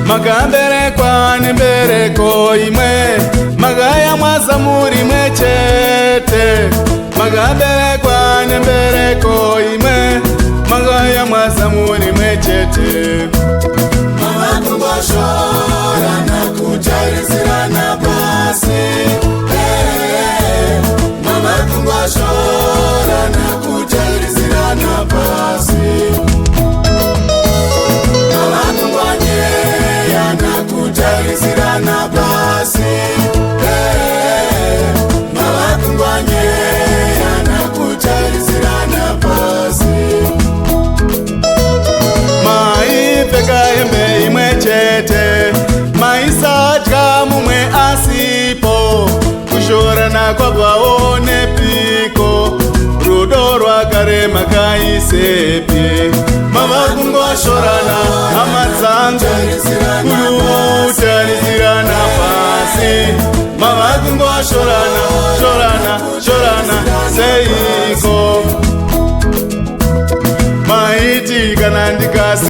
Makaberekwa nembereko imwe, magaya mwazamuri mwechete. Makaberekwa nembereko imwe, magaya mwazamuri mwechete. Mama kungwashora nakutarisirana pasi. Mama kungwashora nakutarisirana pasi. Mama kungwanyeya nakutarisirana pasi. Mama kungwanyeya nakutarisirana pasi. Maipfeka hembe imwe chete, maisadya mumwe asipo. Kushorana kwabvawo nepiko, rudo rwakarema kaisepi. Mava kungoshorana hama dzangu, kutarisirana pasi. Mava kungoshorana, shorana seiko. Maiti kana ndikasi